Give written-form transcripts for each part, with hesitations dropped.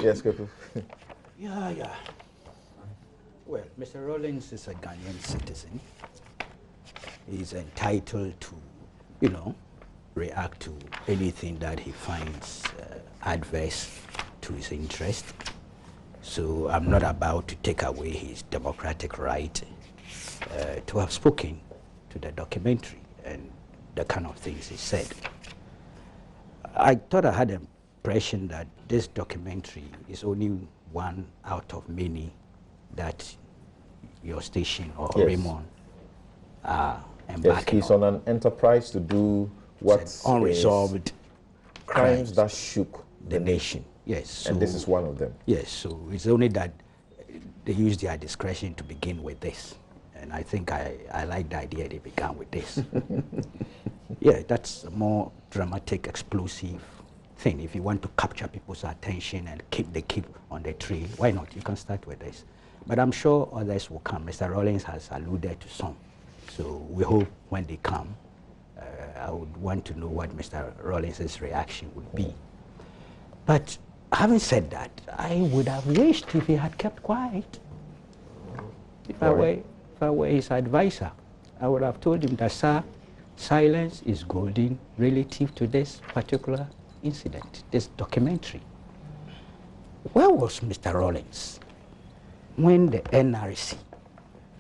Yes, Kweku. Yeah. Well, Mr. Rawlings is a Ghanaian citizen. He's entitled to, react to anything that he finds adverse to his interest. So I'm not about to take away his democratic right to have spoken to the documentary and the kind of things he said. I thought I had the impression that this documentary is only one out of many that your station or Raymond are embarking he's on an enterprise to do what's unresolved crimes that shook the nation. Yes. So, and this is one of them. Yes, so it's only that they use their discretion to begin with this. And I think I like the idea they began with this. Yeah, that's a more dramatic, explosive thing. If you want to capture people's attention and keep on the tree, why not? You can start with this. But I'm sure others will come. Mr. Rawlings has alluded to some. So we hope when they come, I would want to know what Mr. Rawlings' reaction would be. But having said that, I would have wished if he had kept quiet. If I were his advisor, I would have told him that, sir, silence is golden relative to this particular incident, this documentary. Where was Mr. Rawlings when the NRC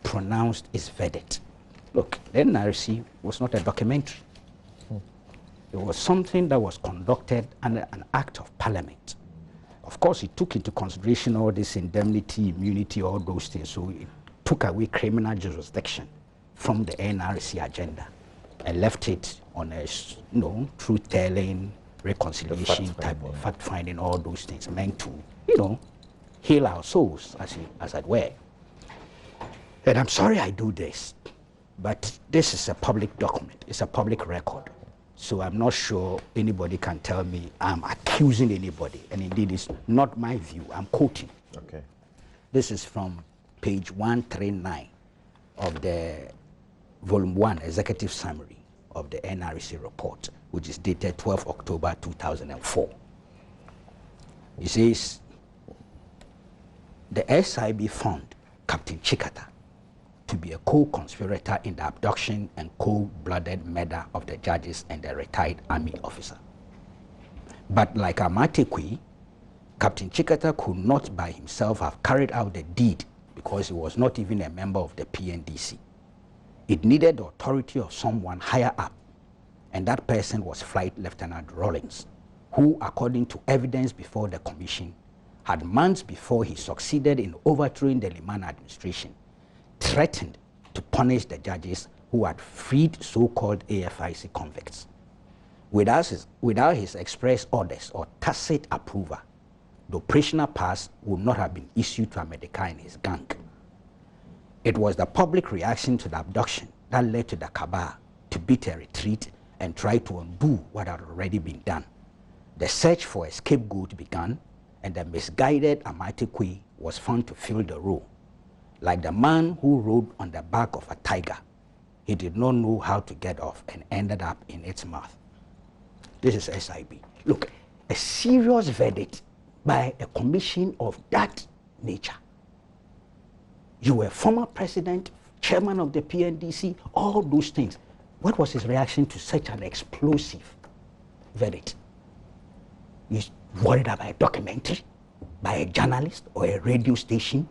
pronounced its verdict? Look, the NRC was not a documentary. It was something that was conducted under an act of parliament. Of course, it took into consideration all this indemnity, immunity, all those things. So it took away criminal jurisdiction from the NRC agenda and left it on a, truth-telling, reconciliation type of fact-finding, all those things meant to, heal our souls, as it were. And I'm sorry I do this, but this is a public document. It's a public record. So I'm not sure anybody can tell me I'm accusing anybody. And indeed, it's not my view. I'm quoting. Okay. This is from page 139 of the volume 1 executive summary of the NRC report, which is dated 12 October 2004. It says, the SIB found Captain Chikata to be a co-conspirator in the abduction and cold-blooded murder of the judges and the retired army officer. But like Amatekwe, Captain Chikata could not by himself have carried out the deed because he was not even a member of the PNDC. It needed the authority of someone higher up, and that person was Flight Lieutenant Rawlings, who, according to evidence before the commission, had months before he succeeded in overthrowing the Liman administration, threatened to punish the judges who had freed so-called AFIC convicts. Without his express orders or tacit approval, the operational pass would not have been issued to America and his gang. It was the public reaction to the abduction that led to the cabal to beat a retreat and try to undo what had already been done. The search for a scapegoat began, and the misguided Amatekwe was found to fill the role. Like the man who rode on the back of a tiger, he did not know how to get off and ended up in its mouth. This is SIB. Look, a serious verdict by a commission of that nature. You were former president, chairman of the PNDC, all those things. What was his reaction to such an explosive verdict? He's worried about a documentary by a journalist or a radio station.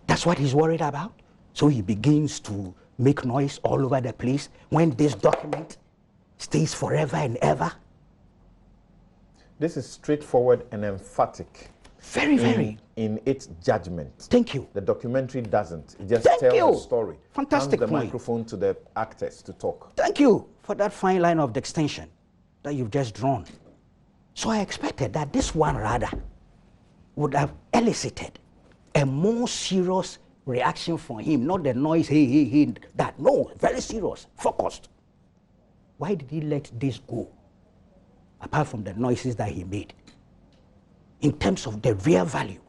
That's what he's worried about. So he begins to make noise all over the place when this document stays forever and ever. This is straightforward and emphatic. Very, very. In its judgment. Thank you. The documentary doesn't. It just tells a story. Fantastic Hands the point. microphone to the actors to talk. Thank you for that fine line of distinction that you've just drawn. So I expected that this one rather would have elicited a more serious reaction from him, not the noise, hey, that. No, very serious, focused. Why did he let this go? Apart from the noises that he made. In terms of the real value.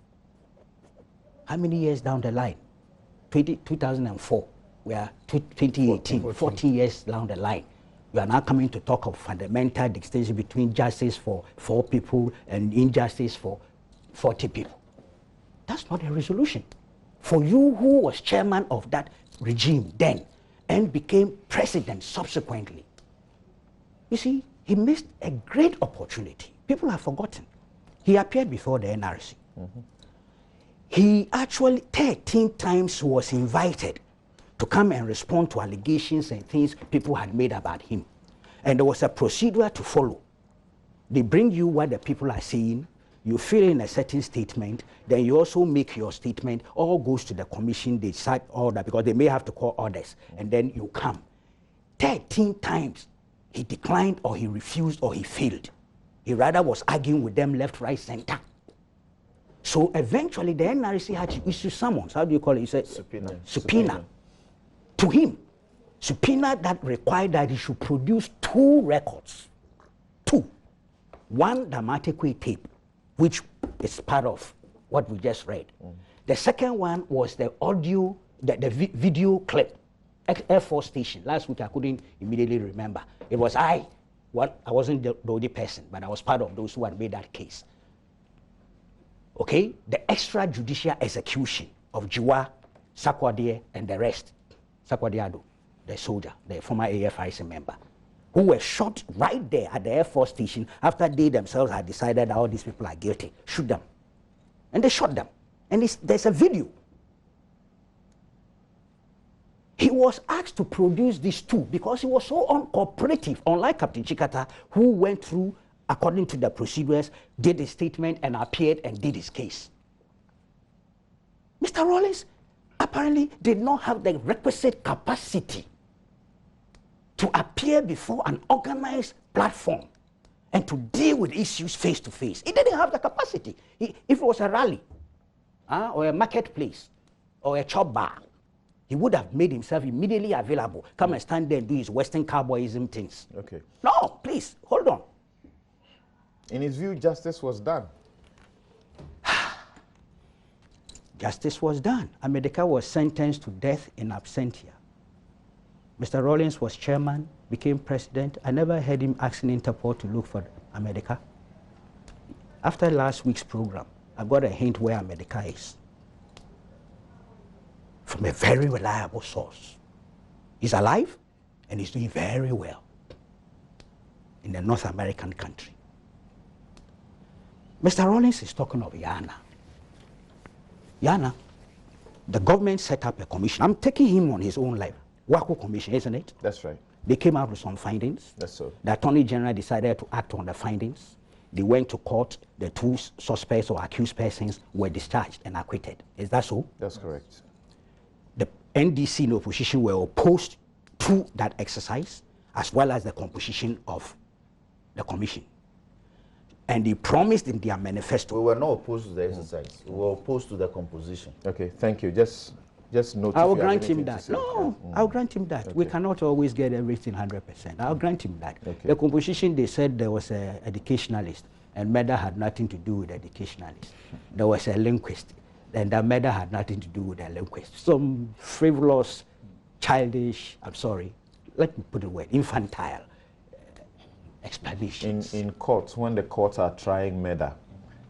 How many years down the line? 2004. We are 2018, 14 years down the line. You are now coming to talk of fundamental distinction between justice for 4 people and injustice for 40 people. That's not a resolution. For you who was chairman of that regime then and became president subsequently, you see, he missed a great opportunity. People have forgotten. He appeared before the NRC. He actually 13 times was invited to come and respond to allegations and things people had made about him. And there was a procedure to follow. They bring you what the people are saying, you fill in a certain statement, then you also make your statement, all goes to the commission, they decide all that, because they may have to call orders, and then you come. 13 times he declined, or he refused, or he failed. He rather was arguing with them left, right, center. So eventually the NRC had to issue summons. How do you call it? You said subpoena to him. Subpoena that required that he should produce 2 records. 2. One Damatekwe tape, which is part of what we just read. The second one was the audio, the video clip, Air Force Station. Last week I couldn't immediately remember. It was I wasn't the only person, but I was part of those who had made that case. Okay, the extrajudicial execution of Jiwa, Sakwadie, and the rest. Sakwadiado, the soldier, the former AFIC member, who were shot right there at the Air Force Station after they themselves had decided that all these people are guilty. Shoot them. And they shot them. And there's a video. He was asked to produce these 2 because he was so uncooperative, unlike Captain Chikata, who went through according to the procedures, did a statement and appeared and did his case. Mr. Rawlings apparently did not have the requisite capacity to appear before an organized platform and to deal with issues face to face. He didn't have the capacity. If it was a rally or a marketplace or a chop bar, he would have made himself immediately available. Come and stand there and do his Western cowboyism things. Okay. No, please, hold on. In his view, justice was done. Justice was done. America was sentenced to death in absentia. Mr. Rawlings was chairman, became president. I never heard him asking Interpol to look for America. After last week's program, I got a hint where America is from a very reliable source. He's alive and he's doing very well in a North American country. Mr. Rawlings is talking of Yana. Yana, the government set up a commission. I'm taking him on his own life. Kweku Commission, isn't it? That's right. They came out with some findings. That's so. The Attorney General decided to act on the findings. They went to court. The 2 suspects or accused persons were discharged and acquitted. Is that so? That's correct. The NDC and opposition were opposed to that exercise, as well as the composition of the commission. And they promised in their manifesto. We were not opposed to the exercise. We were opposed to the composition. Okay, thank you. Just note. I will grant him that. No, I'll grant him that. Okay. We cannot always get everything 100%. I'll grant him that. Okay. The composition, they said there was an educationalist, and murder had nothing to do with the educationalist. There was a linguist, and the murder had nothing to do with the linguist. Some frivolous, childish, I'm sorry, let me put it away, infantile explanations. In courts, when the courts are trying murder,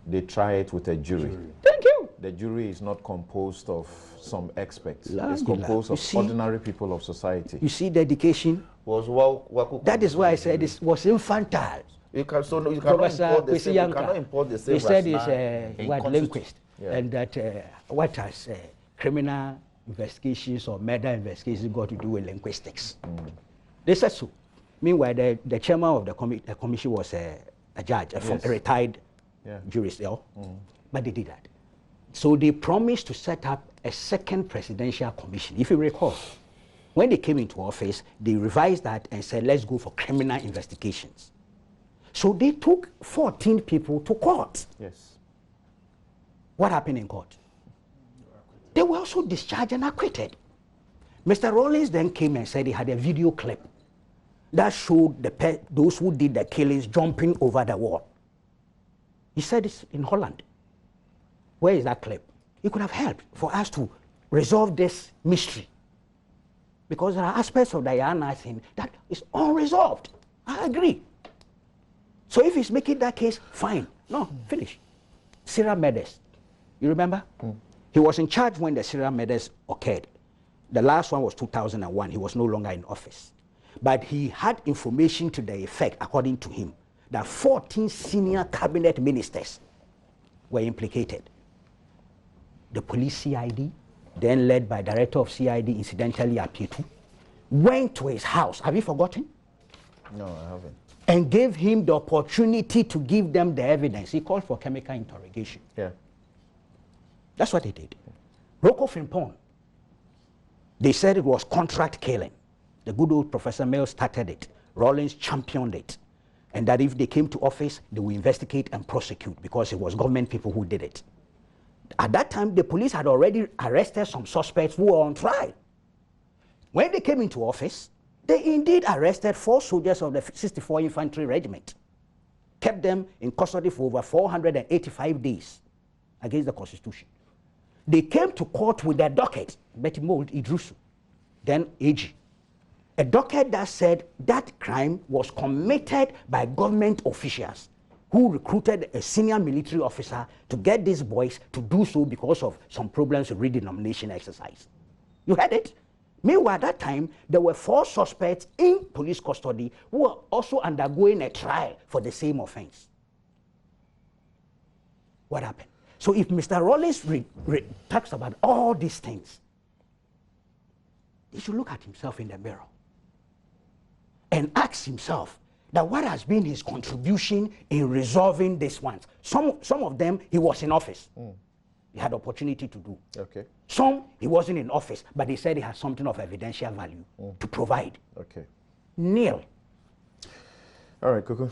they try it with a jury. Thank you. The jury is not composed of some experts. It's composed of ordinary people of society. You see, the education that is why I said it was infantile. You cannot import the same. He said it's what linguist, and that what has criminal investigations or murder investigations got to do with linguistics. They said so. Meanwhile, the chairman of the commission was a judge, a retired jurist, but they did that. So they promised to set up a second presidential commission. If you recall, when they came into office, they revised that and said, let's go for criminal investigations. So they took 14 people to court. Yes. What happened in court? They were also discharged and acquitted. Mr. Rawlings then came and said he had a video clip that showed those who did the killings jumping over the wall. He said it's in Holland. Where is that clip? It could have helped for us to resolve this mystery. Because there are aspects of the Yana thing that is unresolved. I agree. So if he's making that case, fine. No, finish. Syria murders. You remember? He was in charge when the Syria murders occurred. The last one was 2001. He was no longer in office. But he had information to the effect, according to him, that 14 senior cabinet ministers were implicated. The police CID, then led by director of CID, incidentally Apietu, went to his house. Have you forgotten? No, I haven't. And gave him the opportunity to give them the evidence. He called for chemical interrogation. Yeah. That's what they did. Rocco Frimpong, they said it was contract killing. The good old Professor Mills started it. Rawlings championed it. And that if they came to office, they would investigate and prosecute because it was government people who did it. At that time, the police had already arrested some suspects who were on trial. When they came into office, they indeed arrested 4 soldiers of the 64 Infantry Regiment, kept them in custody for over 485 days against the Constitution. They came to court with their docket, Betty Mold Idrusu, then AG. A docket that said that crime was committed by government officials who recruited a senior military officer to get these boys to do so because of some problems with redenomination exercise. You heard it? Meanwhile, at that time, there were 4 suspects in police custody who were also undergoing a trial for the same offense. What happened? So if Mr. Rawlings talks about all these things, he should look at himself in the mirror and ask himself that what has been his contribution in resolving these ones. Some of them, he was in office. He had opportunity to do. Okay. Some, he wasn't in office, but they said he had something of evidential value to provide. Okay. Nil. All right, Kweku.